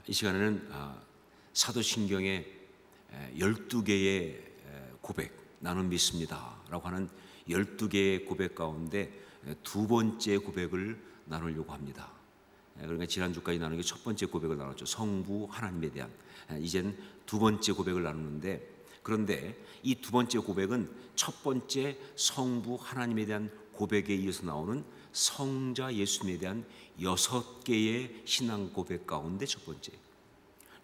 이 시간에는 사도신경의 12개의 고백, 나는 믿습니다 라고 하는 12개의 고백 가운데 두 번째 고백을 나누려고 합니다. 그러니까 지난주까지 나눈 게 첫 번째 고백을 나눴죠. 성부 하나님에 대한. 이젠 두 번째 고백을 나누는데, 그런데 이 두 번째 고백은 첫 번째 성부 하나님에 대한 고백에 이어서 나오는 성자 예수님에 대한 6개의 신앙 고백 가운데 첫 번째.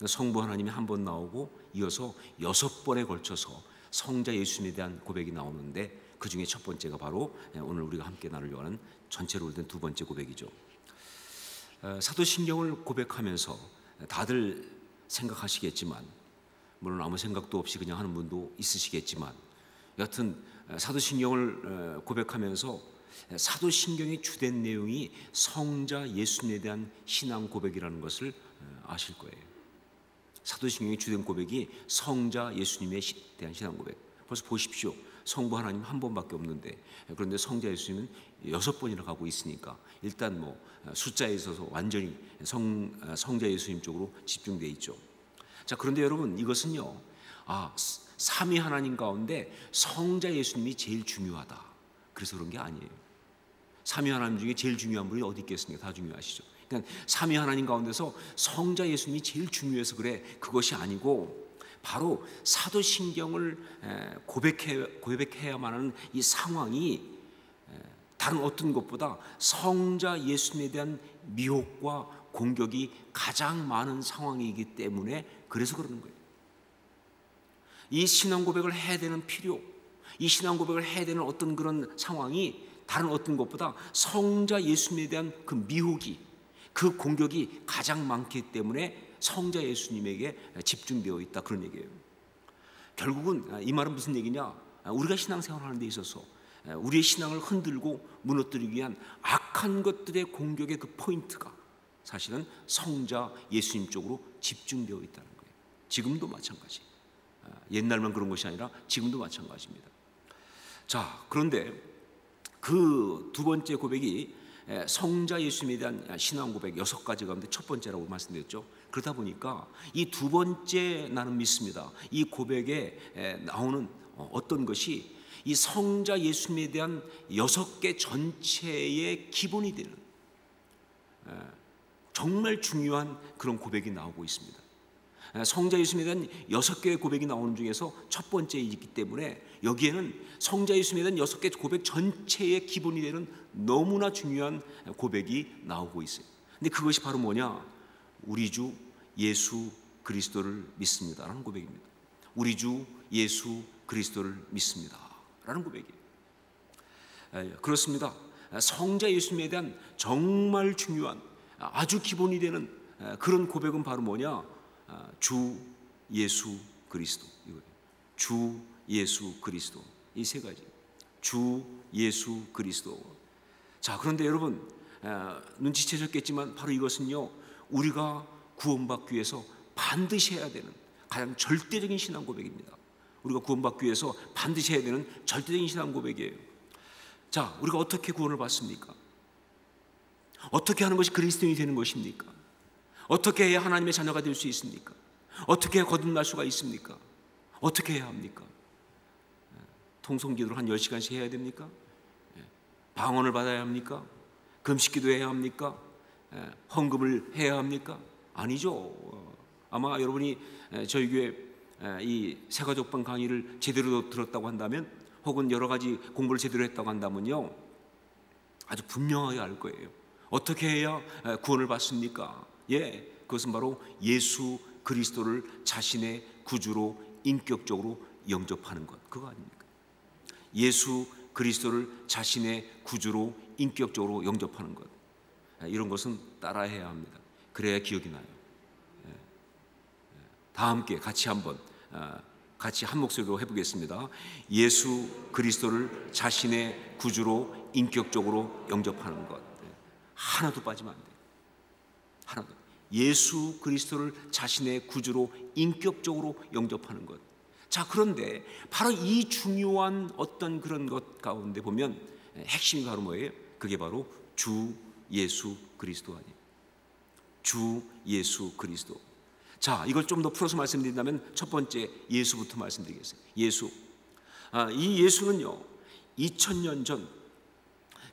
성부 하나님이 한 번 나오고 이어서 6번에 걸쳐서 성자 예수님에 대한 고백이 나오는데, 그 중에 첫 번째가 바로 오늘 우리가 함께 나누려고 하는 전체로 된 두 번째 고백이죠. 사도신경을 고백하면서 다들 생각하시겠지만, 물론 아무 생각도 없이 그냥 하는 분도 있으시겠지만, 여하튼 사도신경을 고백하면서 사도신경의 주된 내용이 성자 예수님에 대한 신앙 고백이라는 것을 아실 거예요. 사도신경의 주된 고백이 성자 예수님에 대한 신앙 고백. 벌써 보십시오. 성부 하나님 한 번밖에 없는데, 그런데 성자 예수님은 6번이나 가고 있으니까 일단 뭐 숫자에 있어서 완전히 성자 예수님 쪽으로 집중되어 있죠. 자, 그런데 여러분, 이것은요, 삼위 하나님 가운데 성자 예수님이 제일 중요하다, 그래서 그런 게 아니에요. 삼위 하나님 중에 제일 중요한 분이 어디 있겠습니까? 다 중요하시죠. 그러니까 삼위 하나님 가운데서 성자 예수님이 제일 중요해서 그래, 그것이 아니고 바로 사도신경을 고백해야만 하는 이 상황이 다른 어떤 것보다 성자 예수님에 대한 미혹과 공격이 가장 많은 상황이기 때문에, 그래서 그러는 거예요. 이 신앙 고백을 해야 되는 필요, 이 신앙 고백을 해야 되는 어떤 그런 상황이 다른 어떤 것보다 성자 예수님에 대한 그 미혹이, 그 공격이 가장 많기 때문에 성자 예수님에게 집중되어 있다, 그런 얘기예요. 결국은 이 말은 무슨 얘기냐? 우리가 신앙생활을 하는 데 있어서 우리의 신앙을 흔들고 무너뜨리기 위한 악한 것들의 공격의 그 포인트가 사실은 성자 예수님 쪽으로 집중되어 있다는 거예요. 지금도 마찬가지. 옛날만 그런 것이 아니라 지금도 마찬가지입니다. 자, 그런데 그 두 번째 고백이 성자 예수님에 대한 신앙 고백 6가지 가운데 첫 번째라고 말씀드렸죠. 그러다 보니까 이 두 번째 나는 믿습니다, 이 고백에 나오는 어떤 것이 이 성자 예수님에 대한 6개 전체의 기본이 되는 정말 중요한 그런 고백이 나오고 있습니다. 성자 예수님에 대한 6개의 고백이 나오는 중에서 첫 번째이기 때문에 여기에는 성자 예수님에 대한 6개 고백 전체의 기본이 되는 너무나 중요한 고백이 나오고 있어요. 근데 그것이 바로 뭐냐? 우리 주 예수 그리스도를 믿습니다 라는 고백입니다. 우리 주 예수 그리스도를 믿습니다 라는 고백이에요. 그렇습니다. 성자 예수님에 대한 정말 중요한 아주 기본이 되는 그런 고백은 바로 뭐냐? 주 예수 그리스도, 이거예요. 주 예수 그리스도, 이 세 가지. 주 예수 그리스도. 자, 그런데 여러분, 눈치채셨겠지만 바로 이것은요, 우리가 구원받기 위해서 반드시 해야 되는 가장 절대적인 신앙 고백입니다. 우리가 구원받기 위해서 반드시 해야 되는 절대적인 신앙 고백이에요. 자, 우리가 어떻게 구원을 받습니까? 어떻게 하는 것이 그리스도인이 되는 것입니까? 어떻게 해야 하나님의 자녀가 될 수 있습니까? 어떻게 해야 거듭날 수가 있습니까? 어떻게 해야 합니까? 통성기도를 한 10시간씩 해야 됩니까? 방언을 받아야 합니까? 금식기도 해야 합니까? 헌금을 해야 합니까? 아니죠. 아마 여러분이 저희 교회 이 새가족방 강의를 제대로 들었다고 한다면, 혹은 여러 가지 공부를 제대로 했다고 한다면요, 아주 분명하게 알 거예요. 어떻게 해야 구원을 받습니까? 그것은 바로 예수 그리스도를 자신의 구주로 인격적으로 영접하는 것, 그거 아닙니까? 예수 그리스도를 자신의 구주로 인격적으로 영접하는 것, 이런 것은 따라해야 합니다. 그래야 기억이 나요. 다 함께 같이 한번 같이 한 목소리로 해보겠습니다. 예수 그리스도를 자신의 구주로 인격적으로 영접하는 것, 하나도 빠지면 안 돼요. 하나도. 예수 그리스도를 자신의 구주로 인격적으로 영접하는 것. 자, 그런데 바로 이 중요한 어떤 그런 것 가운데 보면 핵심이 바로 뭐예요? 그게 바로 주 예수 그리스도 아니에요. 주 예수 그리스도. 자, 이걸 좀 더 풀어서 말씀드린다면 첫 번째 예수부터 말씀드리겠습니다. 예수. 이 예수는요, 2000년 전,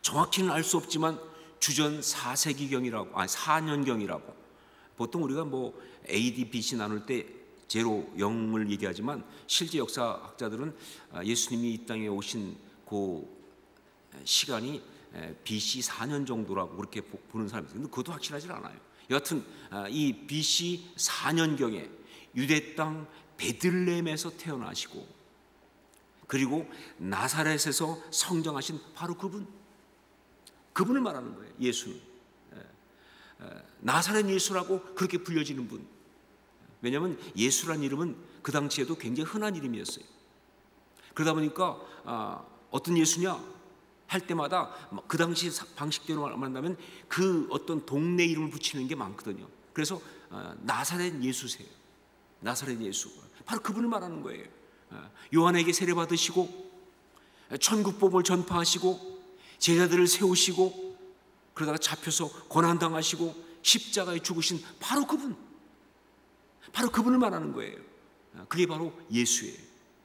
정확히는 알 수 없지만 주전 4세기경이라고, 4년경이라고, 보통 우리가 뭐 AD, BC 나눌 때 제로, 0을 얘기하지만 실제 역사학자들은 예수님이 이 땅에 오신 그 시간이 BC 4년 정도라고 그렇게 보는 사람이 있어요. 근데 그것도 확실하지 않아요. 여하튼 이 BC 4년경에 유대 땅 베들레헴에서 태어나시고, 그리고 나사렛에서 성장하신 바로 그분을 말하는 거예요. 예수는 나사렛 예수라고 그렇게 불려지는 분. 왜냐하면 예수란 이름은 그 당시에도 굉장히 흔한 이름이었어요. 그러다 보니까 어떤 예수냐 할 때마다 그 당시 방식대로 만나면 그 어떤 동네 이름을 붙이는 게 많거든요. 그래서 나사렛 예수세요. 나사렛 예수. 바로 그분을 말하는 거예요. 요한에게 세례 받으시고 천국복음을 전파하시고 제자들을 세우시고 그러다가 잡혀서 고난당하시고 십자가에 죽으신 바로 그분을 말하는 거예요. 그게 바로 예수예요.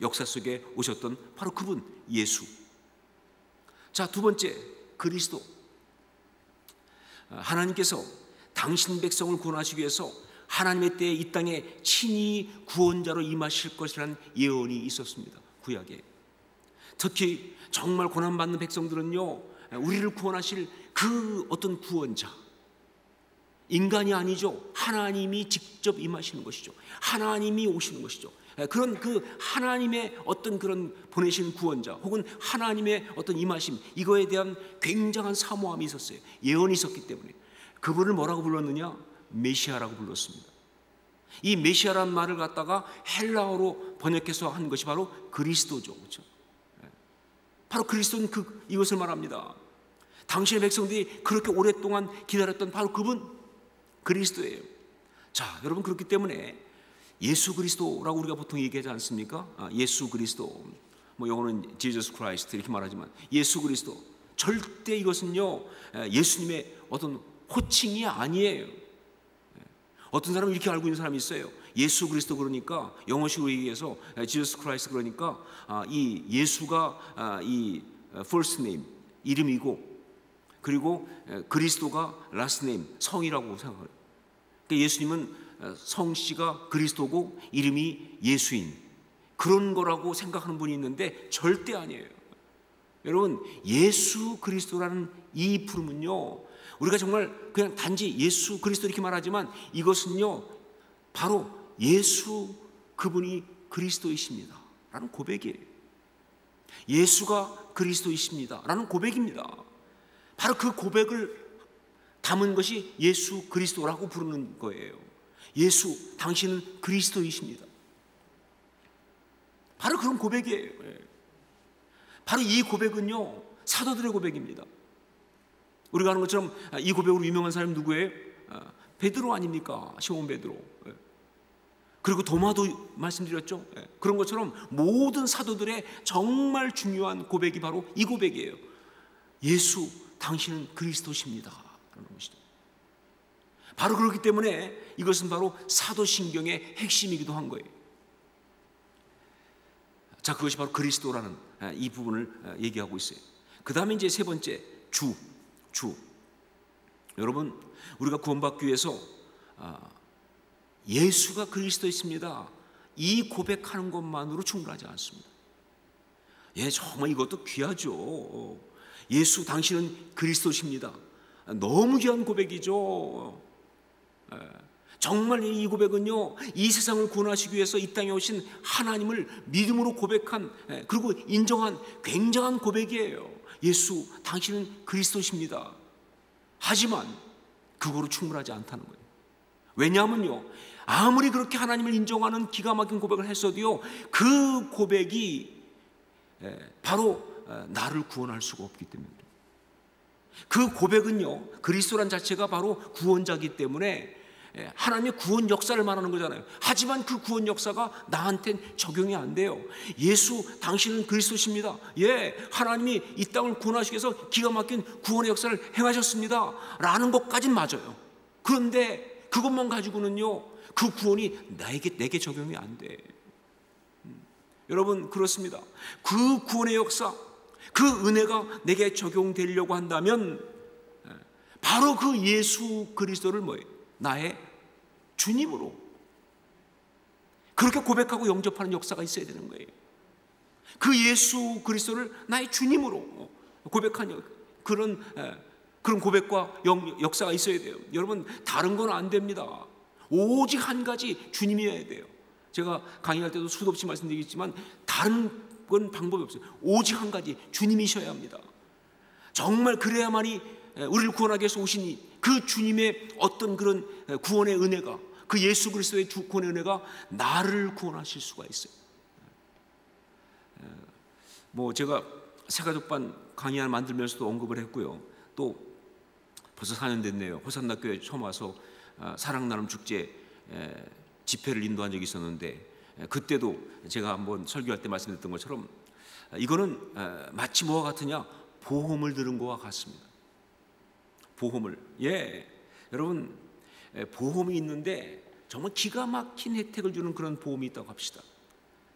역사 속에 오셨던 바로 그분 예수. 자, 두 번째 그리스도. 하나님께서 당신 백성을 구원하시기 위해서 하나님의 때에 이 땅에 친히 구원자로 임하실 것이라는 예언이 있었습니다. 구약에. 특히 정말 고난받는 백성들은요, 우리를 구원하실 그 어떤 구원자, 인간이 아니죠. 하나님이 직접 임하시는 것이죠. 하나님이 오시는 것이죠. 그런 그 하나님의 어떤 그런 보내신 구원자 혹은 하나님의 어떤 임하심, 이거에 대한 굉장한 사모함이 있었어요. 예언이 있었기 때문에. 그분을 뭐라고 불렀느냐? 메시아라고 불렀습니다. 이 메시아라는 말을 갖다가 헬라어로 번역해서 한 것이 바로 그리스도죠. 그렇죠? 바로 그리스도는 이것을 말합니다. 당신의 백성들이 그렇게 오랫동안 기다렸던 바로 그분 그리스도예요. 자, 여러분, 그렇기 때문에 예수 그리스도라고 우리가 보통 얘기하지 않습니까? 예수 그리스도, 뭐 영어는 Jesus Christ 이렇게 말하지만 예수 그리스도, 절대 이것은요 예수님의 어떤 호칭이 아니에요. 어떤 사람은 이렇게 알고 있는 사람이 있어요. 예수 그리스도 그러니까 영어식으로 얘기해서 Jesus Christ 그러니까 이 예수가 이 first name 이름이고, 그리고 그리스도가 last name 성이라고 생각해요. 그러니까 예수님은 성씨가 그리스도고 이름이 예수인, 그런 거라고 생각하는 분이 있는데 절대 아니에요. 여러분, 예수 그리스도라는 이 부름은요, 우리가 정말 그냥 단지 예수 그리스도 이렇게 말하지만 이것은요 바로 예수 그분이 그리스도이십니다 라는 고백이에요. 예수가 그리스도이십니다 라는 고백입니다. 바로 그 고백을 담은 것이 예수 그리스도라고 부르는 거예요. 예수, 당신은 그리스도이십니다. 바로 그런 고백이에요. 바로 이 고백은요 사도들의 고백입니다. 우리가 아는 것처럼 이 고백으로 유명한 사람이 누구예요? 베드로 아닙니까? 시몬 베드로. 그리고 도마도 말씀드렸죠. 그런 것처럼 모든 사도들의 정말 중요한 고백이 바로 이 고백이에요. 예수, 당신은 그리스도십니다 라는 것이죠. 바로 그렇기 때문에 이것은 바로 사도신경의 핵심이기도 한 거예요. 자, 그것이 바로 그리스도라는 이 부분을 얘기하고 있어요. 그 다음에 이제 세 번째 주. 여러분, 우리가 구원받기 위해서 예수가 그리스도이십니다 이 고백하는 것만으로 충분하지 않습니다. 정말 이것도 귀하죠. 예수, 당신은 그리스도십니다. 너무 귀한 고백이죠. 정말 이 고백은요 이 세상을 구원하시기 위해서 이 땅에 오신 하나님을 믿음으로 고백한, 그리고 인정한 굉장한 고백이에요. 예수, 당신은 그리스도십니다. 하지만 그거로 충분하지 않다는 거예요. 왜냐하면요, 아무리 그렇게 하나님을 인정하는 기가 막힌 고백을 했어도요 그 고백이 바로 나를 구원할 수가 없기 때문입니다. 그 고백은요, 그리스도란 자체가 바로 구원자이기 때문에 하나님의 구원 역사를 말하는 거잖아요. 하지만 그 구원 역사가 나한텐 적용이 안 돼요. 예수, 당신은 그리스도십니다. 하나님이 이 땅을 구원하시기 위해서 기가 막힌 구원의 역사를 행하셨습니다 라는 것까진 맞아요. 그런데 그것만 가지고는요, 그 구원이 내게 적용이 안 돼. 여러분, 그렇습니다. 그 구원의 역사, 그 은혜가 내게 적용되려고 한다면 바로 그 예수 그리스도를 나의 주님으로 그렇게 고백하고 영접하는 역사가 있어야 되는 거예요. 그 예수 그리스도를 나의 주님으로 고백하는 그런 고백과 역사가 있어야 돼요. 여러분, 다른 건 안 됩니다. 오직 한 가지 주님이어야 돼요. 제가 강의할 때도 수도 없이 말씀드리겠지만 다른 건 방법이 없어요. 오직 한 가지 주님이셔야 합니다. 정말 그래야만이 우리를 구원하기 위해서 오신 그 주님의 어떤 그런 구원의 은혜가, 그 예수 그리스도의 구원의 은혜가 나를 구원하실 수가 있어요. 제가 새가족반 강의 하나 만들면서도 언급을 했고요. 또 벌써 4년 됐네요. 호산나 교회 처음 와서 사랑 나눔 축제 집회를 인도한 적이 있었는데, 그때도 제가 한번 설교할 때 말씀드렸던 것처럼 이거는 마치 뭐와 같으냐, 보험을 들은 것과 같습니다. 보험을, 여러분, 보험이 있는데 정말 기가 막힌 혜택을 주는 그런 보험이 있다고 합시다.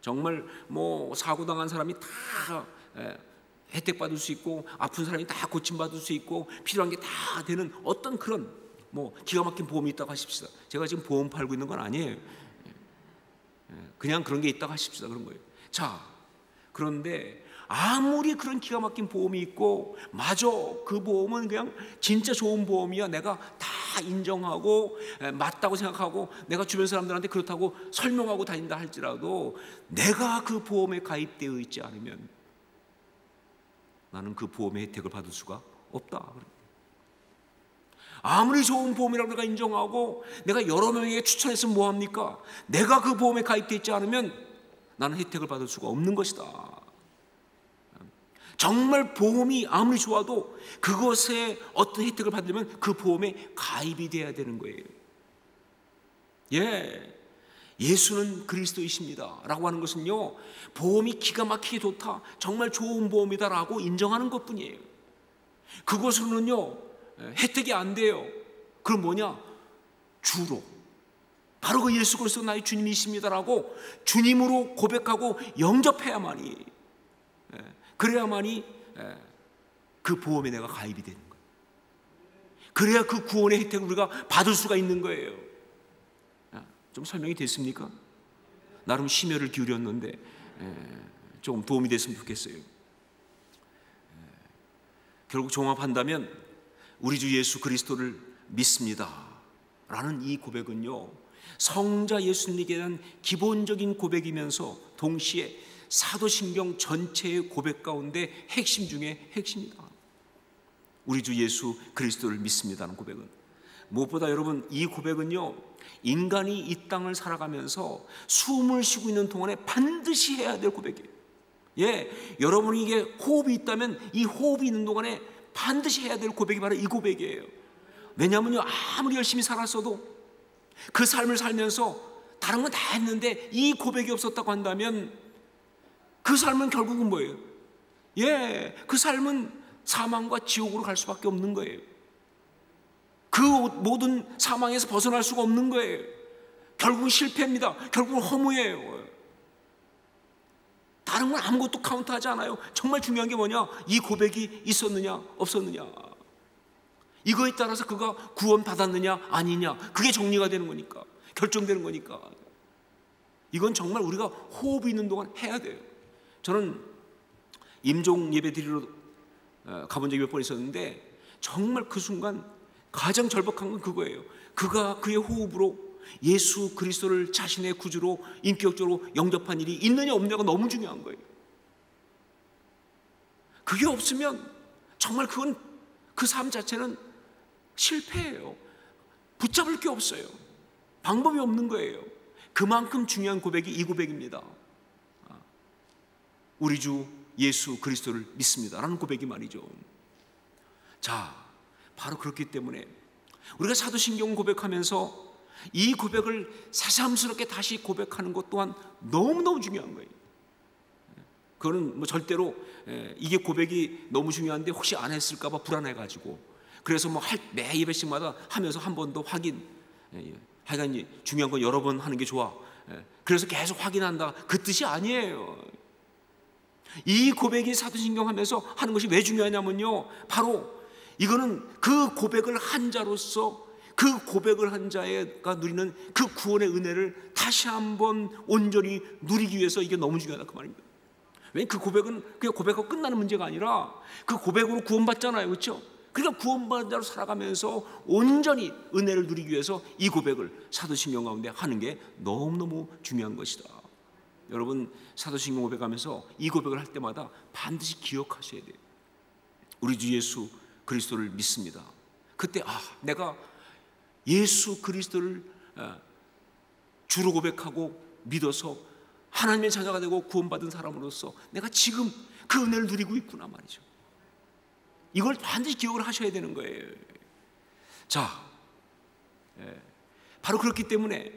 정말 사고 당한 사람이 다 혜택 받을 수 있고, 아픈 사람이 다 고침 받을 수 있고, 필요한 게 다 되는 어떤 그런 기가 막힌 보험이 있다고 하십시다. 제가 지금 보험 팔고 있는 건 아니에요. 그냥 그런 게 있다고 하십시다. 그런 거예요. 자, 그런데 아무리 그런 기가 막힌 보험이 있고, 맞아, 그 보험은 그냥 진짜 좋은 보험이야, 내가 다 인정하고 맞다고 생각하고 내가 주변 사람들한테 그렇다고 설명하고 다닌다 할지라도, 내가 그 보험에 가입되어 있지 않으면 나는 그 보험의 혜택을 받을 수가 없다. 아무리 좋은 보험이라고 내가 인정하고 내가 여러 명에게 추천했으면 뭐합니까? 내가 그 보험에 가입되어 있지 않으면 나는 혜택을 받을 수가 없는 것이다. 정말 보험이 아무리 좋아도 그것에 어떤 혜택을 받으려면 그 보험에 가입이 돼야 되는 거예요. 예수는 그리스도이십니다 라고 하는 것은요, 보험이 기가 막히게 좋다, 정말 좋은 보험이다 라고 인정하는 것뿐이에요. 그것으로는요 혜택이 안 돼요. 그럼 뭐냐? 주로, 바로 그 예수 그리스도 나의 주님이십니다라고 주님으로 고백하고 영접해야만이, 그래야만이 그 보험에 내가 가입이 되는 거예요. 그래야 그 구원의 혜택을 우리가 받을 수가 있는 거예요. 좀 설명이 됐습니까? 나름 심혈을 기울였는데 좀 도움이 됐으면 좋겠어요. 결국 종합한다면 우리 주 예수 그리스도를 믿습니다 라는 이 고백은요, 성자 예수님에 대한 기본적인 고백이면서 동시에 사도신경 전체의 고백 가운데 핵심 중에 핵심이다. 우리 주 예수 그리스도를 믿습니다는 고백은 무엇보다, 여러분, 이 고백은요, 인간이 이 땅을 살아가면서 숨을 쉬고 있는 동안에 반드시 해야 될 고백이에요. 여러분에게 호흡이 있다면 이 호흡이 있는 동안에 반드시 해야 될 고백이 바로 이 고백이에요. 왜냐하면요, 아무리 열심히 살았어도 그 삶을 살면서 다른 건 다 했는데 이 고백이 없었다고 한다면 그 삶은 결국은 뭐예요? 그 삶은 사망과 지옥으로 갈 수밖에 없는 거예요. 그 모든 사망에서 벗어날 수가 없는 거예요. 결국은 실패입니다. 결국은 허무예요. 다른 건 아무것도 카운트하지 않아요. 정말 중요한 게 뭐냐? 이 고백이 있었느냐 없었느냐, 이거에 따라서 그가 구원 받았느냐 아니냐, 그게 정리가 되는 거니까, 결정되는 거니까. 이건 정말 우리가 호흡이 있는 동안 해야 돼요. 저는 임종 예배 드리러 가본 적이 몇 번 있었는데 정말 그 순간 가장 절박한 건 그거예요. 그가 그의 호흡으로 예수 그리스도를 자신의 구주로 인격적으로 영접한 일이 있느냐 없느냐가 너무 중요한 거예요. 그게 없으면 정말 그건 그 삶 자체는 실패예요. 붙잡을 게 없어요. 방법이 없는 거예요. 그만큼 중요한 고백이 이 고백입니다. 우리 주 예수 그리스도를 믿습니다 라는 고백이 말이죠. 자, 바로 그렇기 때문에 우리가 사도신경 고백하면서 이 고백을 새삼스럽게 다시 고백하는 것 또한 너무너무 중요한 거예요. 그거는 절대로 이게 고백이 너무 중요한데 혹시 안 했을까 봐 불안해가지고, 그래서 매 예배씩마다 하면서 한 번 더 확인, 하여간 중요한 건 여러 번 하는 게 좋아. 그래서 계속 확인한다. 그 뜻이 아니에요. 이 고백이 사도신경 하면서 하는 것이 왜 중요하냐면요, 바로 이거는 그 고백을 한 자로서 그 고백을 한 자가 누리는 그 구원의 은혜를 다시 한번 온전히 누리기 위해서 이게 너무 중요하다 그 말입니다. 왜냐하면 그 고백은 그냥 고백하고 끝나는 문제가 아니라 그 고백으로 구원받잖아요, 그렇죠? 그러니까 구원받은 자로 살아가면서 온전히 은혜를 누리기 위해서 이 고백을 사도신경 가운데 하는 게 너무너무 중요한 것이다. 여러분, 사도신경 고백하면서 이 고백을 할 때마다 반드시 기억하셔야 돼요. 우리 주 예수 그리스도를 믿습니다. 그때 내가 예수 그리스도를 주로 고백하고 믿어서 하나님의 자녀가 되고 구원받은 사람으로서 내가 지금 그 은혜를 누리고 있구나 말이죠. 이걸 반드시 기억을 하셔야 되는 거예요. 자, 바로 그렇기 때문에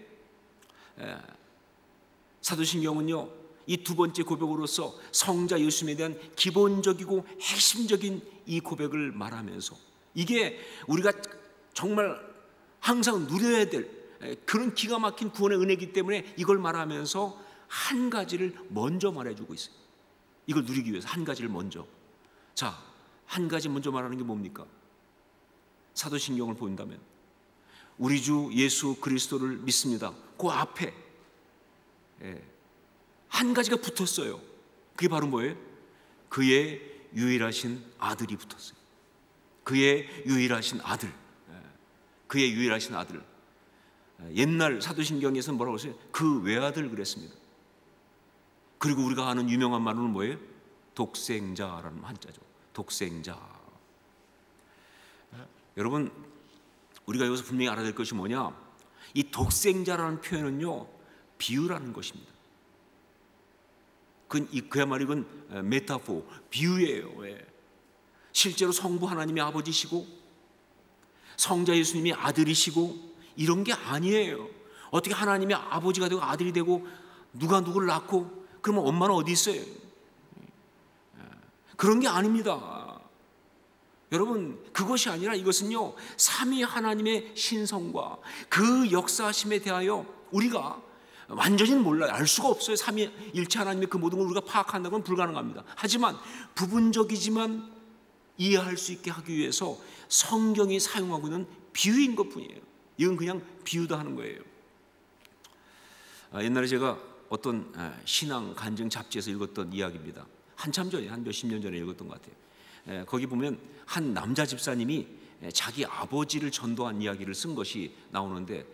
사도신경은요, 이 두 번째 고백으로서 성자 예수님에 대한 기본적이고 핵심적인 이 고백을 말하면서 이게 우리가 정말 항상 누려야 될 그런 기가 막힌 구원의 은혜이기 때문에 이걸 말하면서 한 가지를 먼저 말해주고 있어요. 이걸 누리기 위해서 한 가지를 먼저. 자, 한 가지 먼저 말하는 게 뭡니까? 사도신경을 본다면 우리 주 예수 그리스도를 믿습니다. 그 앞에 한 가지가 붙었어요. 그게 바로 뭐예요? 그의 유일하신 아들이 붙었어요. 그의 유일하신 아들. 그의 유일하신 아들. 옛날 사도신경에서는 뭐라고 했어요? 그 외아들 그랬습니다. 그리고 우리가 아는 유명한 말로는 뭐예요? 독생자라는 한자죠. 독생자. 여러분, 우리가 여기서 분명히 알아야 될 것이 뭐냐? 이 독생자라는 표현은요, 비유라는 것입니다. 그야말로 이건 메타포, 비유예요. 실제로 성부 하나님이 아버지시고 성자 예수님이 아들이시고 이런 게 아니에요. 어떻게 하나님이 아버지가 되고 아들이 되고 누가 누구를 낳고 그러면 엄마는 어디 있어요? 그런 게 아닙니다. 여러분, 그것이 아니라 이것은요, 삼위 하나님의 신성과 그 역사하심에 대하여 우리가 완전히는 몰라요. 알 수가 없어요. 삼위일체 하나님의 그 모든 걸 우리가 파악한다는 건 불가능합니다. 하지만 부분적이지만 이해할 수 있게 하기 위해서 성경이 사용하고 있는 비유인 것뿐이에요. 이건 그냥 비유다 하는 거예요. 옛날에 제가 어떤 신앙 간증 잡지에서 읽었던 이야기입니다. 한참 전에, 한 몇십 년 전에 읽었던 것 같아요. 거기 보면 한 남자 집사님이 자기 아버지를 전도한 이야기를 쓴 것이 나오는데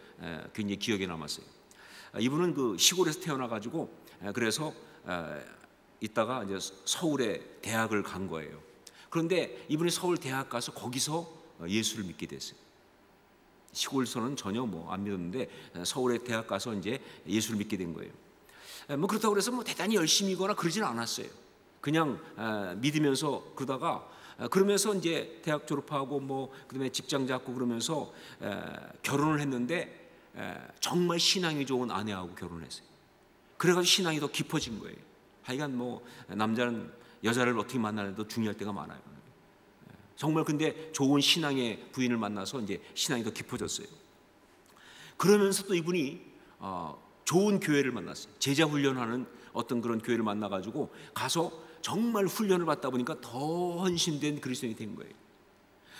굉장히 기억에 남았어요. 이분은 그 시골에서 태어나가지고 그래서 있다가 이제 서울에 대학을 간 거예요. 그런데 이분이 서울 대학 가서 거기서 예수를 믿게 됐어요. 시골에서는 전혀 안 믿었는데 서울에 대학 가서 이제 예수를 믿게 된 거예요. 그렇다고 해서 대단히 열심히거나 그러지는 않았어요. 그냥 믿으면서 그러면서 이제 대학 졸업하고 그다음에 직장 잡고 그러면서 결혼을 했는데 정말 신앙이 좋은 아내하고 결혼을 했어요. 그래가지고 신앙이 더 깊어진 거예요. 하여간 남자는 여자를 어떻게 만나는데도 중요할 때가 많아요. 정말 근데 좋은 신앙의 부인을 만나서 이제 신앙이 더 깊어졌어요. 그러면서 또 이분이 좋은 교회를 만났어요. 제자 훈련하는 어떤 그런 교회를 만나가지고 가서 정말 훈련을 받다 보니까 더 헌신된 그리스도인이 된 거예요.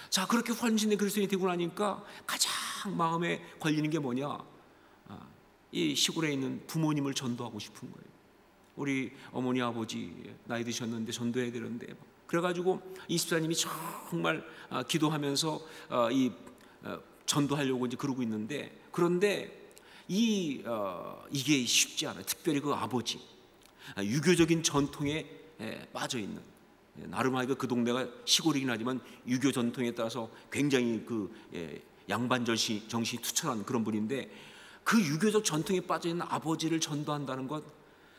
자, 그렇게 헌신된 그리스도인이 되고 나니까 가장 마음에 걸리는 게 뭐냐? 이 시골에 있는 부모님을 전도하고 싶은 거예요. 우리 어머니 아버지 나이 드셨는데 전도해야 되는데 그래가지고 이 집사님이 정말 기도하면서 전도하려고 이제 그러고 있는데 그런데 이게 쉽지 않아요. 특별히 그 아버지 유교적인 전통에 빠져 있는 나름 하여가 그 동네가 시골이긴 하지만 유교 전통에 따라서 굉장히 양반 정신이 투철한 그런 분인데 그 유교적 전통에 빠져 있는 아버지를 전도한다는 것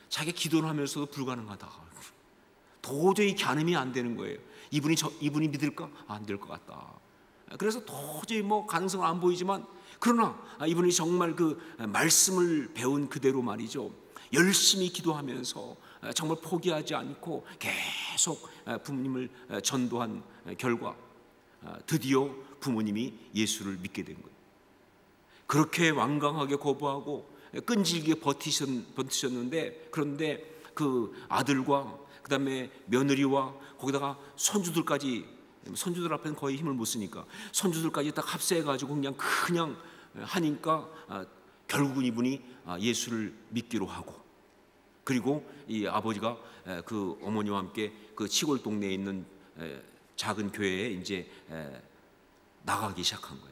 자기가 기도를 하면서도 불가능하다. 도저히 가늠이 안 되는 거예요. 이분이 믿을까? 안 될 것 같다. 그래서 도저히 가능성은 안 보이지만 그러나 이분이 정말 그 말씀을 배운 그대로 말이죠. 열심히 기도하면서 정말 포기하지 않고 계속 부모님을 전도한 결과 드디어 부모님이 예수를 믿게 된 거예요. 그렇게 완강하게 거부하고 끈질기게 버티셨는데, 그런데 그 아들과 그다음에 며느리와 거기다가 손주들 앞에는 거의 힘을 못 쓰니까 손주들까지 딱 합세해가지고 그냥 하니까 결국은 이분이 예수를 믿기로 하고, 그리고 이 아버지가 그 어머니와 함께 그 시골 동네에 있는 작은 교회에 이제 나가기 시작한 거예요.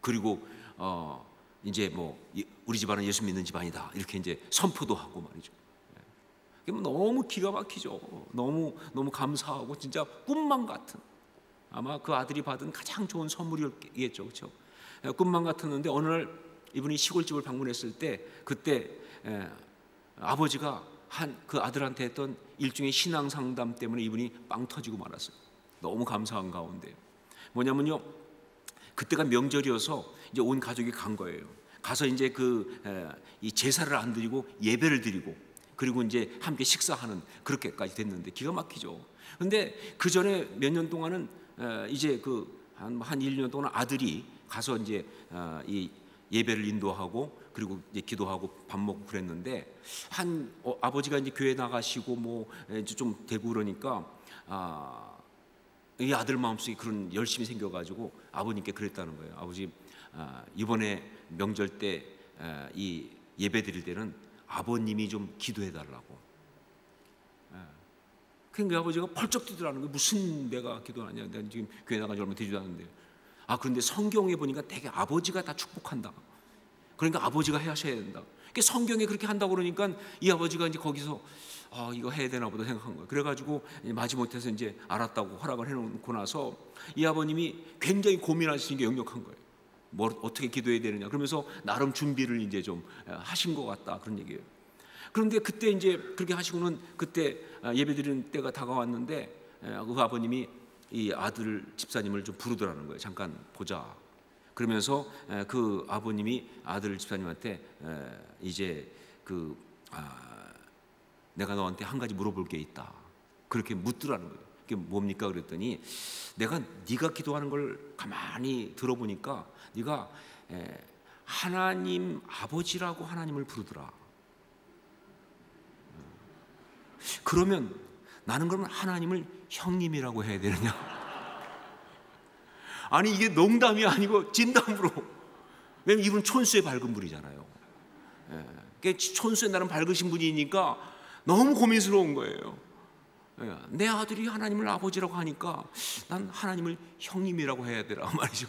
그리고 이제 뭐 우리 집안은 예수 믿는 집안이다 이렇게 이제 선포도 하고 말이죠. 너무 기가 막히죠. 너무 감사하고 진짜 꿈만 같은, 아마 그 아들이 받은 가장 좋은 선물이었겠죠, 그렇죠? 꿈만 같았는데 어느 날 이분이 시골집을 방문했을 때, 그때 아버지가 그 아들한테 했던 일종의 신앙 상담 때문에 이분이 빵 터지고 말았어요. 너무 감사한 가운데 뭐냐면요, 그때가 명절이어서 이제 온 가족이 간 거예요. 가서 이제 이 제사를 안 드리고 예배를 드리고, 그리고 이제 함께 식사하는 그렇게까지 됐는데 기가 막히죠. 근데 그 전에 몇 년 동안은 이제 한 1, 2년 동안 아들이 가서 이제 이 예배를 인도하고 그리고 이제 기도하고 밥 먹고 그랬는데, 아버지가 이제 교회 나가시고 뭐 좀 되고 그러니까 이 아들 마음속에 그런 열심이 생겨가지고 아버님께 그랬다는 거예요. 아버지, 이번에 명절 때 이 예배 드릴 때는 아버님이 좀 기도해 달라고. 그러니까 아버지가 펄쩍 뛰더라는 거예요. 무슨 내가 기도하냐, 내가 지금 교회 나간 지 얼마 되지도 않는데. 그런데 성경에 보니까 되게 아버지가 다 축복한다. 그러니까 아버지가 하셔야 된다. 그러니까 성경에 그렇게 한다고 그러니까 이 아버지가 이제 거기서 이거 해야 되나 보다 생각한 거예요. 그래가지고 마지못해서 이제 알았다고 허락을 해놓고 나서 이 아버님이 굉장히 고민하시는 게 역력한 거예요. 뭘 어떻게 기도해야 되느냐. 그러면서 나름 준비를 이제 좀 하신 것 같다, 그런 얘기예요. 그런데 그때 이제 그렇게 하시고는 그때 예배드리는 때가 다가왔는데 그 아버님이 이 아들 집사님을 좀 부르더라는 거예요. 잠깐 보자. 그러면서 그 아버님이 아들 집사님한테 이제 내가 너한테 한 가지 물어볼 게 있다, 그렇게 묻더라는 거예요. 그게 뭡니까? 그랬더니 내가 네가 기도하는 걸 가만히 들어보니까 네가 하나님 아버지라고 하나님을 부르더라. 그러면 나는 그러면 하나님을 형님이라고 해야 되느냐? 아니 이게 농담이 아니고 진담으로. 왜냐면 이분은 촌수의 밝은 분이잖아요. 촌수의 나름 밝으신 분이니까 너무 고민스러운 거예요. 내 아들이 하나님을 아버지라고 하니까 난 하나님을 형님이라고 해야 되라 말이죠.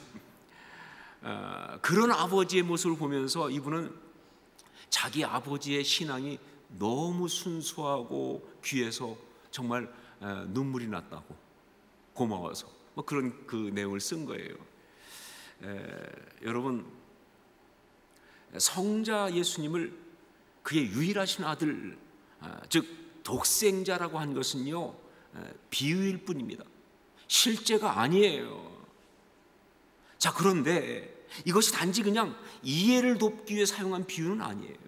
그런 아버지의 모습을 보면서 이분은 자기 아버지의 신앙이 너무 순수하고 귀해서 정말 눈물이 났다고, 고마워서 뭐 그런 그 내용을 쓴 거예요. 여러분, 성자 예수님을 그의 유일하신 아들, 즉 독생자라고 한 것은요 비유일 뿐입니다. 실제가 아니에요. 자, 그런데 이것이 단지 그냥 이해를 돕기 위해 사용한 비유는 아니에요.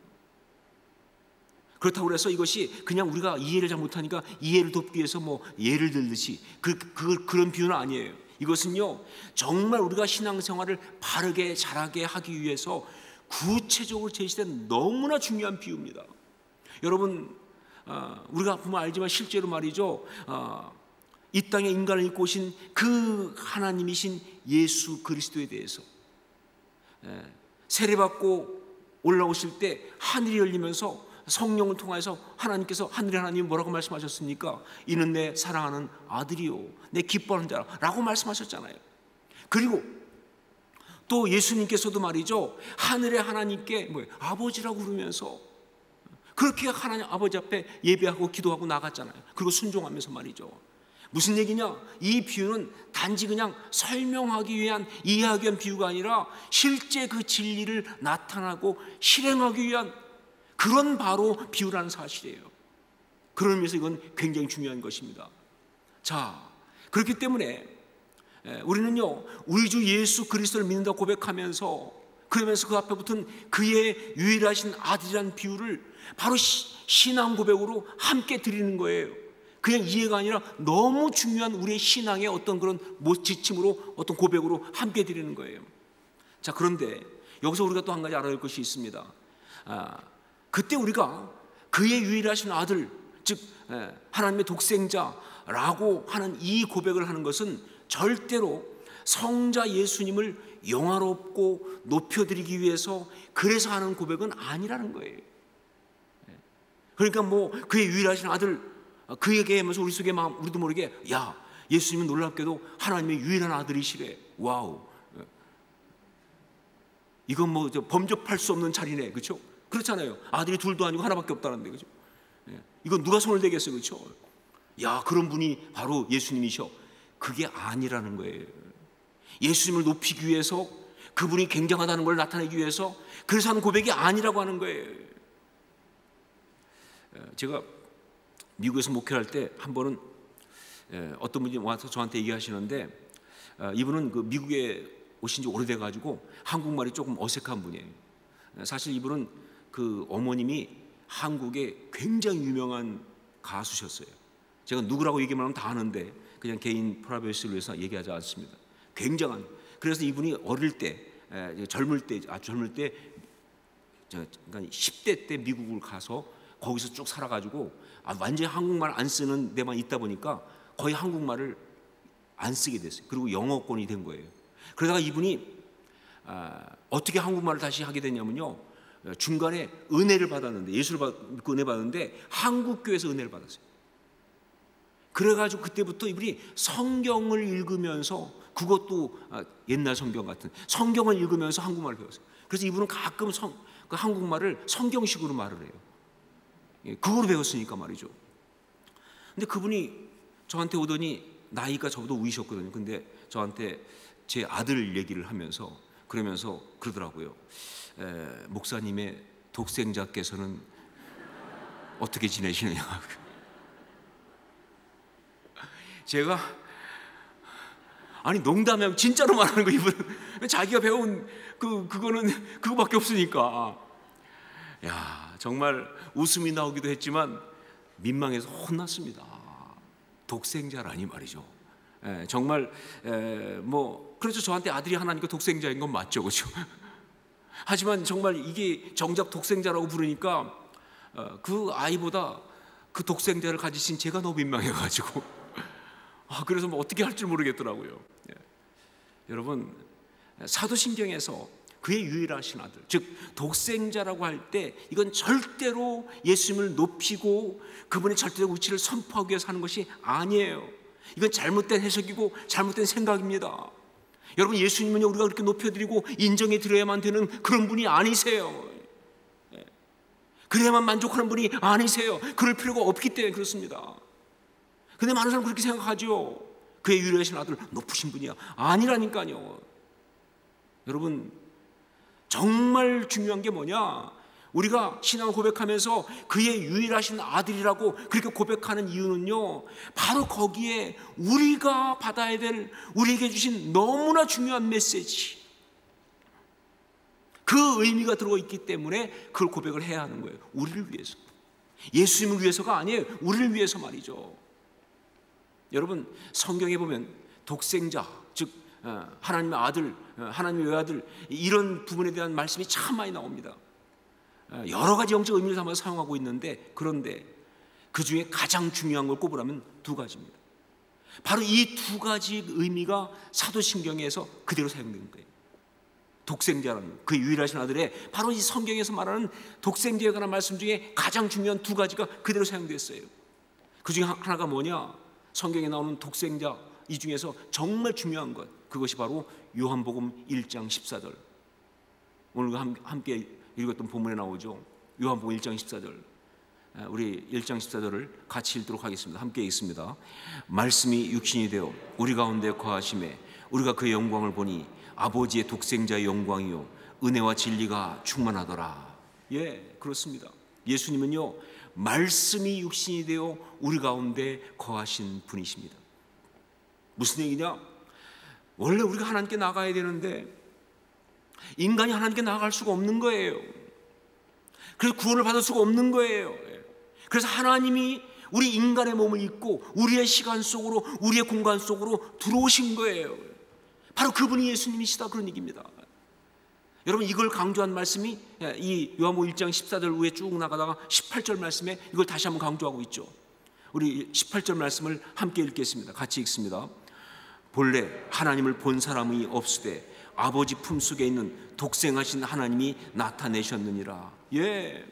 그렇다고 해서 이것이 그냥 우리가 이해를 잘 못하니까 이해를 돕기 위해서 뭐 예를 들듯이 그런 비유는 아니에요. 이것은요 정말 우리가 신앙생활을 바르게 잘하게 하기 위해서 구체적으로 제시된 너무나 중요한 비유입니다. 여러분, 우리가 보면 알지만 실제로 말이죠, 이 땅에 인간을 입고 오신 그 하나님이신 예수 그리스도에 대해서 세례받고 올라오실 때 하늘이 열리면서 성령을 통해서 하나님께서, 하늘의 하나님이 뭐라고 말씀하셨습니까? 이는 내 사랑하는 아들이요 내 기뻐하는 자라고 말씀하셨잖아요. 그리고 또 예수님께서도 말이죠, 하늘의 하나님께 아버지라고 부르면서 그렇게 하나님 아버지 앞에 예배하고 기도하고 나갔잖아요. 그리고 순종하면서 말이죠. 무슨 얘기냐? 이 비유는 단지 그냥 설명하기 위한, 이해하기 위한 비유가 아니라 실제 그 진리를 나타나고 실행하기 위한 그런 바로 비유라는 사실이에요. 그런 의미에서 이건 굉장히 중요한 것입니다. 자, 그렇기 때문에 우리는요 우리 주 예수 그리스도를 믿는다고 고백하면서, 그러면서 그 앞에 붙은 그의 유일하신 아들이라는 비유를 바로 신앙 고백으로 함께 드리는 거예요. 그냥 이해가 아니라 너무 중요한 우리의 신앙의 어떤 그런 지침으로, 어떤 고백으로 함께 드리는 거예요. 자, 그런데 여기서 우리가 또 한 가지 알아야 할 것이 있습니다. 그때 우리가 그의 유일하신 아들, 즉 하나님의 독생자라고 하는 이 고백을 하는 것은 절대로 성자 예수님을 영화롭고 높여드리기 위해서 그래서 하는 고백은 아니라는 거예요. 그러니까 뭐 그의 유일하신 아들, 그 얘기하면서 우리 속에 마음, 우리도 모르게 야, 예수님은 놀랍게도 하나님의 유일한 아들이시래. 와우, 이건 뭐 범접할 수 없는 자리네, 그렇죠? 그렇잖아요. 아들이 둘도 아니고 하나밖에 없다는데, 그렇죠? 이건 누가 손을 대겠어요, 그렇죠? 야, 그런 분이 바로 예수님이셔. 그게 아니라는 거예요. 예수님을 높이기 위해서, 그분이 굉장하다는 걸 나타내기 위해서 그래서 하는 고백이 아니라고 하는 거예요. 제가 미국에서 목회할 때 한 번은 어떤 분이 와서 저한테 얘기하시는데, 이분은 그 미국에 오신 지 오래돼 가지고 한국말이 조금 어색한 분이에요. 사실 이분은 그 어머님이 한국의 굉장히 유명한 가수셨어요. 제가 누구라고 얘기만 하면 다 아는데 그냥 개인 프라이버시를 위해서 얘기하지 않습니다. 굉장한. 그래서 이분이 어릴 때, 젊을 때, 아주 젊을 때, 그러니까 10대 때 미국을 가서 거기서 쭉 살아가지고 완전히 한국말 안 쓰는 데만 있다 보니까 거의 한국말을 안 쓰게 됐어요. 그리고 영어권이 된 거예요. 그러다가 이분이 어떻게 한국말을 다시 하게 됐냐면요, 중간에 은혜를 받았는데, 예수를 믿고 은혜 받았는데 한국교회에서 은혜를 받았어요. 그래가지고 그때부터 이분이 성경을 읽으면서, 그것도 옛날 성경 같은 성경을 읽으면서 한국말을 배웠어요. 그래서 이분은 가끔 그 한국말을 성경식으로 말을 해요. 그거로 배웠으니까 말이죠. 근데 그분이 저한테 오더니 나이가 저보다 우이셨거든요. 근데 저한테 제 아들 얘기를 하면서 그러면서 그러더라고요. 목사님의 독생자께서는 어떻게 지내시느냐. 제가 아니 농담이면 진짜로 말하는 거, 이분은 자기가 배운 그거는 그거밖에 없으니까. 야, 정말 웃음이 나오기도 했지만 민망해서 혼났습니다. 독생자라니 말이죠. 정말 뭐 그렇죠. 저한테 아들이 하나니까 독생자인 건 맞죠, 그렇죠? 하지만 정말 이게 정작 독생자라고 부르니까 그 아이보다 그 독생자를 가지신 제가 너무 민망해가지고 그래서 뭐 어떻게 할 줄 모르겠더라고요. 여러분, 사도신경에서 그의 유일하신 아들, 즉 독생자라고 할 때 이건 절대로 예수님을 높이고 그분의 절대적 위치를 선포하기 위해서 하는 것이 아니에요. 이건 잘못된 해석이고 잘못된 생각입니다. 여러분, 예수님은요, 우리가 그렇게 높여드리고 인정해 드려야만 되는 그런 분이 아니세요. 그래야만 만족하는 분이 아니세요. 그럴 필요가 없기 때문에 그렇습니다. 근데 많은 사람은 그렇게 생각하죠. 그의 유일하신 아들 높으신 분이야. 아니라니까요. 여러분, 정말 중요한 게 뭐냐? 우리가 신앙을 고백하면서 그의 유일하신 아들이라고 그렇게 고백하는 이유는요, 바로 거기에 우리가 받아야 될, 우리에게 주신 너무나 중요한 메시지, 그 의미가 들어있기 때문에 그걸 고백을 해야 하는 거예요. 우리를 위해서. 예수님을 위해서가 아니에요. 우리를 위해서 말이죠. 여러분, 성경에 보면 독생자, 즉 하나님의 아들, 하나님의 외아들, 이런 부분에 대한 말씀이 참 많이 나옵니다. 여러 가지 영적 의미를 담아서 사용하고 있는데, 그런데 그 중에 가장 중요한 걸 꼽으라면 두 가지입니다. 바로 이 두 가지 의미가 사도신경에서 그대로 사용되는 거예요. 독생자라는 그 유일하신 아들의 바로 이 성경에서 말하는 독생자에 관한 말씀 중에 가장 중요한 두 가지가 그대로 사용됐어요. 그 중에 하나가 뭐냐? 성경에 나오는 독생자 이 중에서 정말 중요한 것, 그것이 바로 요한복음 1장 14절. 오늘 함께 읽었던 본문에 나오죠. 요한복음 1장 14절. 우리 1장 14절을 같이 읽도록 하겠습니다. 함께 읽습니다. 말씀이 육신이 되어 우리 가운데 거하심에 우리가 그의 영광을 보니 아버지의 독생자의 영광이요 은혜와 진리가 충만하더라. 예, 그렇습니다. 예수님은요, 말씀이 육신이 되어 우리 가운데 거하신 분이십니다. 무슨 얘기냐? 원래 우리가 하나님께 나가야 되는데 인간이 하나님께 나아갈 수가 없는 거예요. 그래서 구원을 받을 수가 없는 거예요. 그래서 하나님이 우리 인간의 몸을 입고 우리의 시간 속으로, 우리의 공간 속으로 들어오신 거예요. 바로 그분이 예수님이시다, 그런 얘기입니다. 여러분 이걸 강조한 말씀이 이 요한복음 1장 14절 후에 쭉 나가다가 18절 말씀에 이걸 다시 한번 강조하고 있죠. 우리 18절 말씀을 함께 읽겠습니다. 같이 읽습니다. 본래 하나님을 본 사람이 없으되 아버지 품속에 있는 독생하신 하나님이 나타내셨느니라. 예,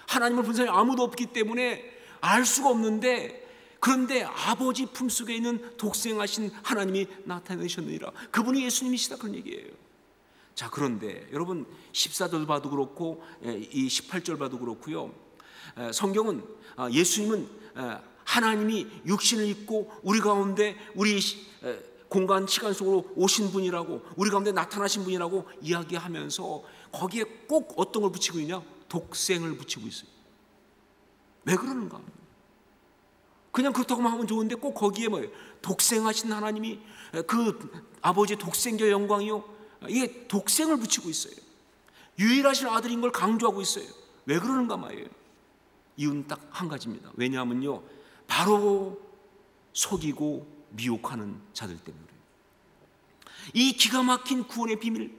하나님을 본 사람이 아무도 없기 때문에 알 수가 없는데, 그런데 아버지 품속에 있는 독생하신 하나님이 나타내셨느니라. 그분이 예수님이시다, 그런 얘기예요. 자, 그런데 여러분 14절 봐도 그렇고 이 18절 봐도 그렇고요, 성경은 예수님은 하나님이 육신을 입고 우리 가운데, 우리 공간 시간 속으로 오신 분이라고, 우리 가운데 나타나신 분이라고 이야기하면서 거기에 꼭 어떤 걸 붙이고 있냐? 독생을 붙이고 있어요. 왜 그러는가? 그냥 그렇다고만 하면 좋은데 꼭 거기에 뭐예요? 독생하신 하나님이, 그 아버지의 독생자 영광이요, 이게 독생을 붙이고 있어요. 유일하신 아들인 걸 강조하고 있어요. 왜 그러는가 말이에요. 이유는 딱 한 가지입니다. 왜냐하면요, 바로 속이고 미혹하는 자들 때문에 그래요. 이 기가 막힌 구원의 비밀,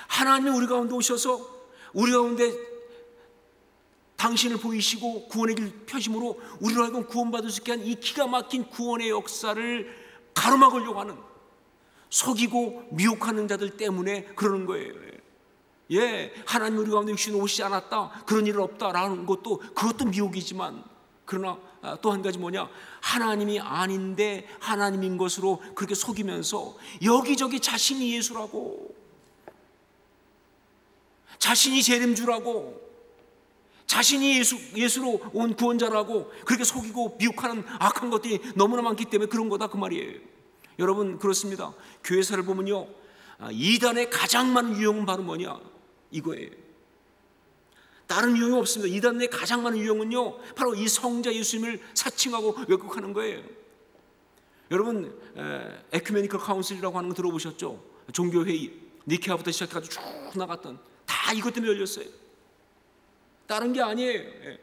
하나님이 우리 가운데 오셔서 우리 가운데 당신을 보이시고 구원의 길 펴심으로 우리로 하여금 구원받을 수 있게 한 이 기가 막힌 구원의 역사를 가로막으려고 하는, 속이고 미혹하는 자들 때문에 그러는 거예요. 예, 하나님 우리 가운데 육신에 오시지 않았다, 그런 일은 없다라는 그것도 미혹이지만, 그러나 또 한 가지 뭐냐? 하나님이 아닌데 하나님인 것으로 그렇게 속이면서 여기저기 자신이 예수라고, 자신이 재림주라고, 자신이 예수로 온 구원자라고 그렇게 속이고 미혹하는 악한 것들이 너무나 많기 때문에 그런 거다, 그 말이에요. 여러분, 그렇습니다. 교회사를 보면요, 이단의 가장 많은 유형은 바로 뭐냐? 이거예요. 다른 유형이 없습니다. 이단의 가장 많은 유형은요, 바로 이 성자 예수님을 사칭하고 왜곡하는 거예요. 여러분, 에큐메니컬 카운슬이라고 하는 거 들어보셨죠? 종교회의, 니케아부터 시작해가지고 쭉 나갔던, 다 이것 때문에 열렸어요. 다른 게 아니에요.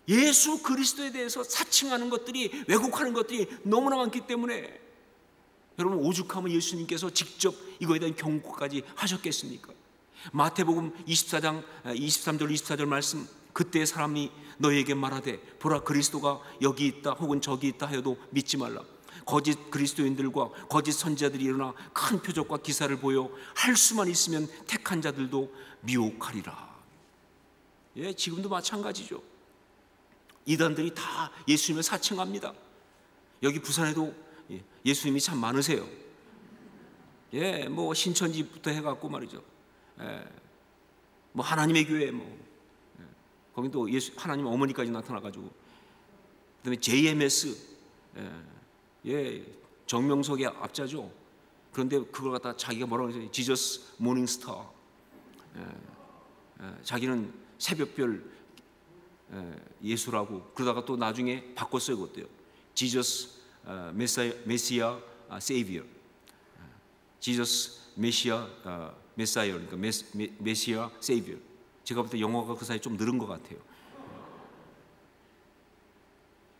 예수 그리스도에 대해서 사칭하는 것들이, 왜곡하는 것들이 너무나 많기 때문에, 여러분, 오죽하면 예수님께서 직접 이거에 대한 경고까지 하셨겠습니까? 마태복음 24장 23절 24절 말씀, 그때 사람이 너에게 말하되 보라 그리스도가 여기 있다 혹은 저기 있다 하여도 믿지 말라. 거짓 그리스도인들과 거짓 선지자들이 일어나 큰 표적과 기사를 보여 할 수만 있으면 택한 자들도 미혹하리라. 예, 지금도 마찬가지죠. 이단들이 다 예수님을 사칭합니다. 여기 부산에도 예수님이 참 많으세요. 예, 뭐 신천지부터 해갖고 말이죠. 뭐 하나님의 교회, 거기 또 하나님 어머니까지 나타나가지고, 그다음에 JMS, 정명석의 앞자죠. 그런데 그걸 갖다 자기가 뭐라고 해서 지저스 모닝스타, 자기는 새벽별 예수라고, 그러다가 또 나중에 바꿨어요. 그것도요. 지저스 메시아 세이비어, 지저스 메시아 메사이어, 그러니까 메시아 세이비어. 제가 볼 때 영어가 그 사이 좀 늘은 것 같아요.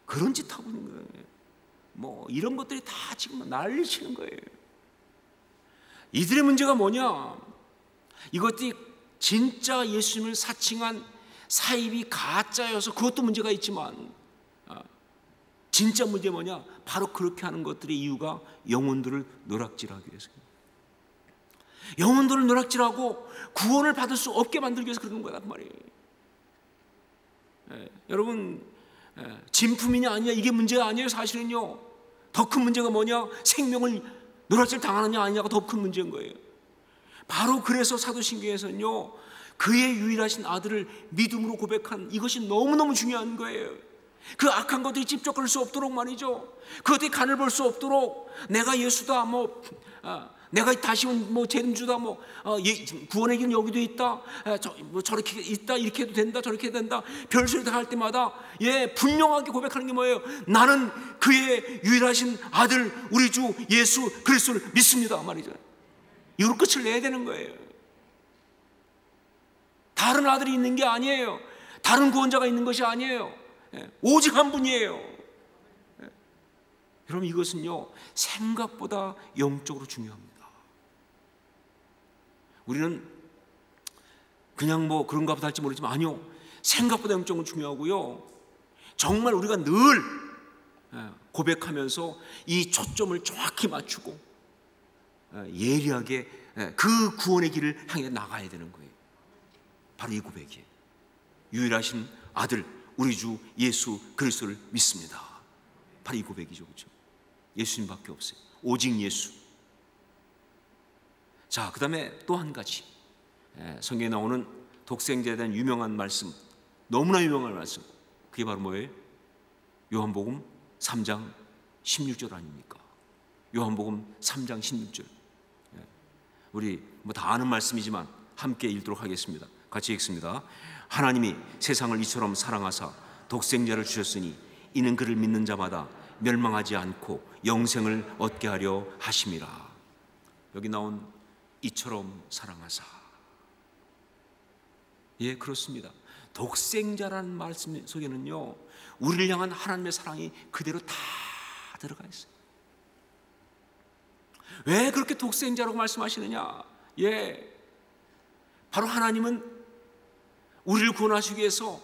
그런 짓 하고 있는 거예요. 뭐 이런 것들이 다 지금 난리치는 거예요. 이들의 문제가 뭐냐? 이것들이 진짜 예수님을 사칭한 사입이 가짜여서 그것도 문제가 있지만, 진짜 문제 뭐냐? 바로 그렇게 하는 것들의 이유가 영혼들을 노략질하기 위해서입니다. 영혼들을 노략질하고 구원을 받을 수 없게 만들기 위해서 그러는 거란 말이에요. 여러분, 진품이냐 아니냐 이게 문제가 아니에요. 사실은요, 더 큰 문제가 뭐냐? 생명을 노략질 당하느냐 아니냐가 더 큰 문제인 거예요. 바로 그래서 사도신경에서는요, 그의 유일하신 아들을 믿음으로 고백한 이것이 너무너무 중요한 거예요. 그 악한 것들이 집적할 수 없도록 말이죠. 그것들이 간을 볼 수 없도록, 내가 예수다, 내가 다시 온 재림주다, 구원의 길은 여기도 있다, 저렇게 있다, 이렇게 해도 된다, 저렇게 해도 된다, 별소리 다 할 때마다 분명하게 고백하는 게 뭐예요? 나는 그의 유일하신 아들 우리 주 예수 그리스도를 믿습니다 말이죠. 이걸 끝을 내야 되는 거예요. 다른 아들이 있는 게 아니에요. 다른 구원자가 있는 것이 아니에요. 오직 한 분이에요. 여러분, 이것은요 생각보다 영적으로 중요합니다. 우리는 그냥 뭐 그런가 보다 할지 모르지만 아니요, 생각보다 영적은 중요하고요. 정말 우리가 늘 고백하면서 이 초점을 정확히 맞추고 예리하게 그 구원의 길을 향해 나가야 되는 거예요. 바로 이 고백이에요. 유일하신 아들 우리 주 예수 그리스도를 믿습니다. 바로 이 고백이죠. 그렇죠? 예수님밖에 없어요. 오직 예수. 자, 그 다음에 또 한 가지, 성경에 나오는 독생자에 대한 유명한 말씀, 너무나 유명한 말씀, 그게 바로 뭐예요? 요한복음 3장 16절 아닙니까? 요한복음 3장 16절. 우리 뭐 다 아는 말씀이지만 함께 읽도록 하겠습니다. 같이 읽습니다. 하나님이 세상을 이처럼 사랑하사 독생자를 주셨으니 이는 그를 믿는 자마다 멸망하지 않고 영생을 얻게 하려 하심이라. 여기 나온 이처럼 사랑하사. 예, 그렇습니다. 독생자라는 말씀 속에는요, 우리를 향한 하나님의 사랑이 그대로 다 들어가 있어요. 왜 그렇게 독생자라고 말씀하시느냐? 예, 바로 하나님은 우리를 구원하시기 위해서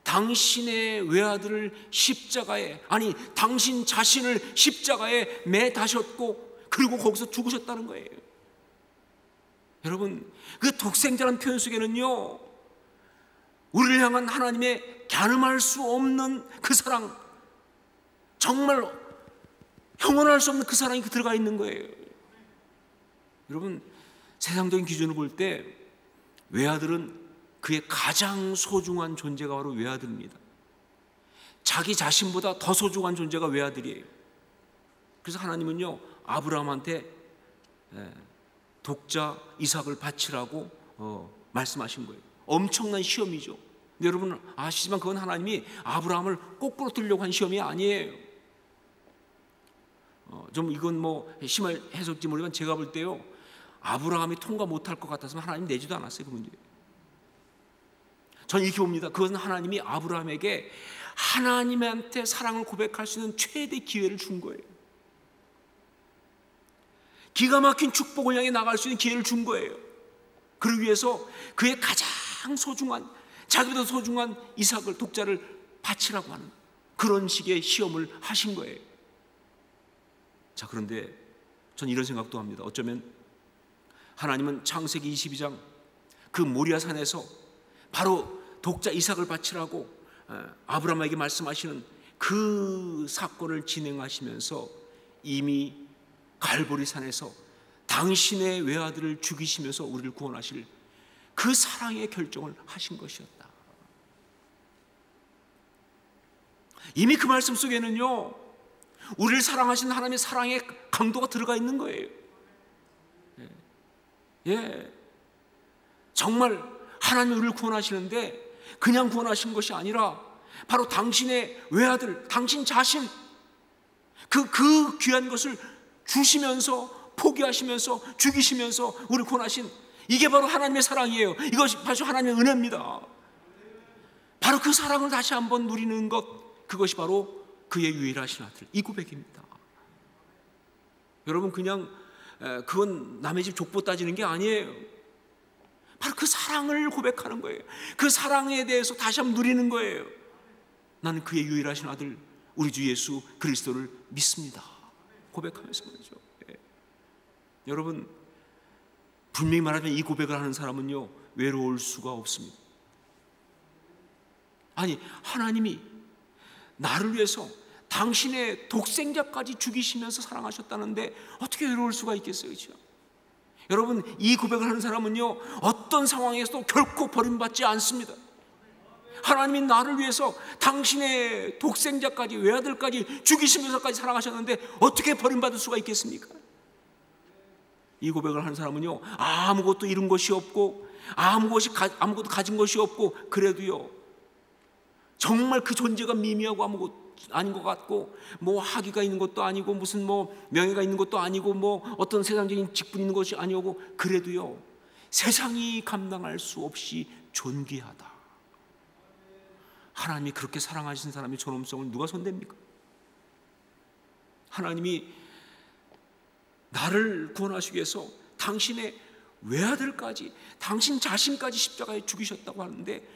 당신의 외아들을 십자가에, 아니 당신 자신을 십자가에 매다셨고 그리고 거기서 죽으셨다는 거예요. 여러분, 그 독생자라는 표현 속에는요, 우리를 향한 하나님의 가늠할 수 없는 그 사랑, 정말 형언할 수 없는 그 사랑이 들어가 있는 거예요. 여러분, 세상적인 기준으로 볼 때 외아들은 그의 가장 소중한 존재가 바로 외아들입니다. 자기 자신보다 더 소중한 존재가 외아들이에요. 그래서 하나님은요, 아브라함한테 독자 이삭을 바치라고 말씀하신 거예요. 엄청난 시험이죠. 근데 여러분 아시지만 그건 하나님이 아브라함을 거꾸로 들려고 한 시험이 아니에요. 좀 이건 뭐 심할 해석지 모르지만 제가 볼 때요, 아브라함이 통과 못할 것 같아서 하나님 내지도 않았어요, 그 문제. 저는 이렇게 봅니다. 그것은 하나님이 아브라함에게 하나님한테 사랑을 고백할 수 있는 최대 기회를 준 거예요. 기가 막힌 축복을 향해 나갈 수 있는 기회를 준 거예요. 그러기 위해서 그의 가장 소중한, 자기보다 소중한 이삭을, 독자를 바치라고 하는 그런 식의 시험을 하신 거예요. 자, 그런데 전 이런 생각도 합니다. 어쩌면 하나님은 창세기 22장 그 모리아산에서 바로 독자 이삭을 바치라고 아브라함에게 말씀하시는 그 사건을 진행하시면서 이미 갈보리산에서 당신의 외아들을 죽이시면서 우리를 구원하실 그 사랑의 결정을 하신 것이었다. 이미 그 말씀 속에는요, 우리를 사랑하신 하나님의 사랑의 강도가 들어가 있는 거예요. 예, 정말 하나님이 우리를 구원하시는데 그냥 구원하신 것이 아니라 바로 당신의 외아들, 당신 자신, 그 귀한 것을 주시면서, 포기하시면서, 죽이시면서 우리를 구원하신, 이게 바로 하나님의 사랑이에요. 이것이 바로 하나님의 은혜입니다. 바로 그 사랑을 다시 한번 누리는 것, 그것이 바로 그의 유일하신 아들, 이 고백입니다. 여러분, 그냥 그건 남의 집 족보 따지는 게 아니에요. 바로 그 사랑을 고백하는 거예요. 그 사랑에 대해서 다시 한번 누리는 거예요. 나는 그의 유일하신 아들 우리 주 예수 그리스도를 믿습니다. 고백하면서 말이죠. 여러분, 분명히 말하면 이 고백을 하는 사람은요, 외로울 수가 없습니다. 아니, 하나님이 나를 위해서 당신의 독생자까지 죽이시면서 사랑하셨다는데 어떻게 외로울 수가 있겠어요? 그렇죠? 여러분, 이 고백을 하는 사람은요, 어떤 상황에서도 결코 버림받지 않습니다. 하나님이 나를 위해서 당신의 독생자까지, 외아들까지 죽이시면서까지 사랑하셨는데 어떻게 버림받을 수가 있겠습니까? 이 고백을 하는 사람은요, 아무것도 잃은 것이 없고 아무것도 가진 것이 없고, 그래도요, 정말 그 존재가 미미하고 아무것도 아닌 것 같고, 뭐 학위가 있는 것도 아니고, 무슨 뭐 명예가 있는 것도 아니고, 뭐 어떤 세상적인 직분이 있는 것이 아니고, 그래도요, 세상이 감당할 수 없이 존귀하다. 하나님이 그렇게 사랑하신 사람의 존엄성을 누가 손댑니까? 하나님이 나를 구원하시기 위해서 당신의 외아들까지, 당신 자신까지 십자가에 죽이셨다고 하는데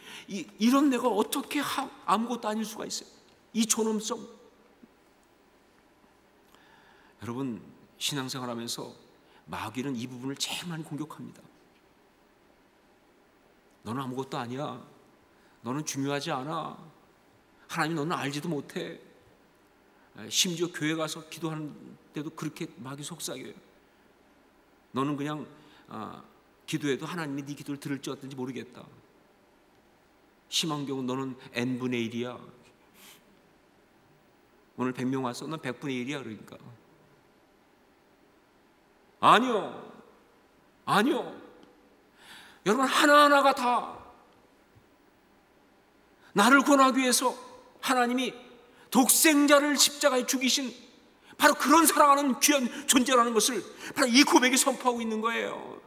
이런 내가 어떻게 아무것도 아닐 수가 있어요? 이 존엄성. 여러분, 신앙생활하면서 마귀는 이 부분을 제일 많이 공격합니다. 너는 아무것도 아니야. 너는 중요하지 않아. 하나님 너는 알지도 못해. 심지어 교회 가서 기도하는 때도 그렇게 마귀 속삭여요. 너는 그냥 기도해도 하나님이 네 기도를 들을지 어떤지 모르겠다. 심한 경우 너는 n분의 1이야. 오늘 100명 왔어? 넌 100분의 1이야. 그러니까 아니요. 여러분, 하나하나가 다 나를 구원하기 위해서 하나님이 독생자를 십자가에 죽이신 바로 그런 사랑하는 귀한 존재라는 것을 바로 이 고백이 선포하고 있는 거예요.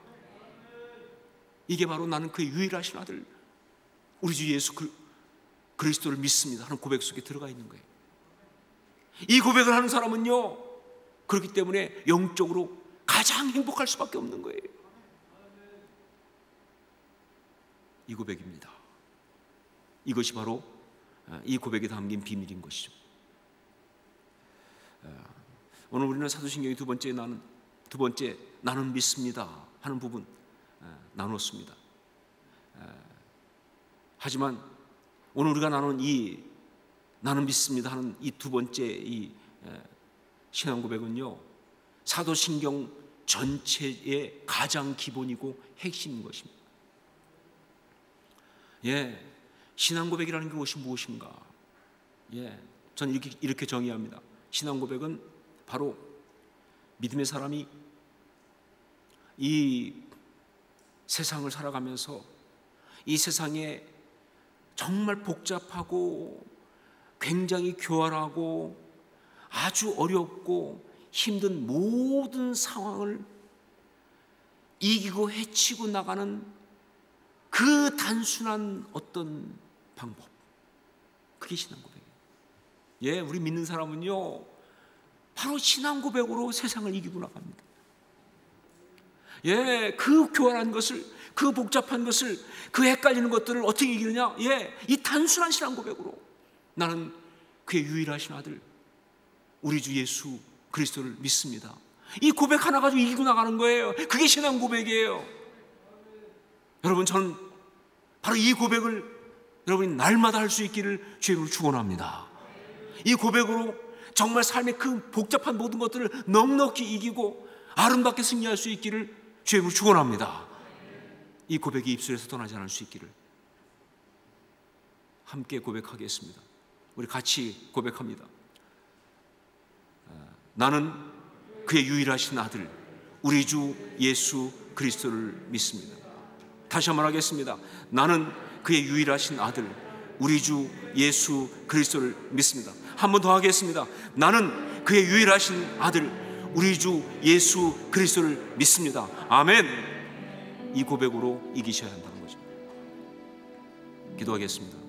이게 바로 나는 그의 유일하신 아들 우리 주 예수 그리스도를 믿습니다 하는 고백 속에 들어가 있는 거예요. 이 고백을 하는 사람은요, 그렇기 때문에 영적으로 가장 행복할 수밖에 없는 거예요. 이 고백입니다. 이것이 바로 이 고백에 담긴 비밀인 것이죠. 오늘 우리는 사도신경의 두 번째 나는 믿습니다 하는 부분 나눴습니다. 하지만 오늘 우리가 나눈 이 나는 믿습니다 하는 이 두 번째 이 신앙 고백은요, 사도신경 전체의 가장 기본이고 핵심인 것입니다. 신앙 고백이라는 것이 무엇인가? 저는 이렇게 정의합니다. 신앙 고백은 바로 믿음의 사람이 이 세상을 살아가면서 이 세상에 정말 복잡하고 굉장히 교활하고 아주 어렵고 힘든 모든 상황을 이기고 헤치고 나가는 그 단순한 어떤 방법, 그게 신앙 고백이에요. 우리 믿는 사람은요, 바로 신앙 고백으로 세상을 이기고 나갑니다. 그 교활한 것을, 그 복잡한 것을, 그 헷갈리는 것들을 어떻게 이기느냐? 이 단순한 신앙 고백으로 나는 그의 유일하신 아들 우리 주 예수 그리스도를 믿습니다. 이 고백 하나 가지고 이기고 나가는 거예요. 그게 신앙 고백이에요. 여러분, 저는 바로 이 고백을 여러분이 날마다 할 수 있기를 주님으로 축원합니다. 이 고백으로 정말 삶의 그 복잡한 모든 것들을 넉넉히 이기고 아름답게 승리할 수 있기를 주님으로 축원합니다. 이 고백이 입술에서 떠나지 않을 수 있기를. 함께 고백하겠습니다. 우리 같이 고백합니다. 나는 그의 유일하신 아들 우리 주 예수 그리스도를 믿습니다. 다시 한번 하겠습니다. 나는 그의 유일하신 아들 우리 주 예수 그리스도를 믿습니다. 한 번 더 하겠습니다. 나는 그의 유일하신 아들 우리 주 예수 그리스도를 믿습니다. 아멘. 이 고백으로 이기셔야 한다는 거죠. 기도하겠습니다.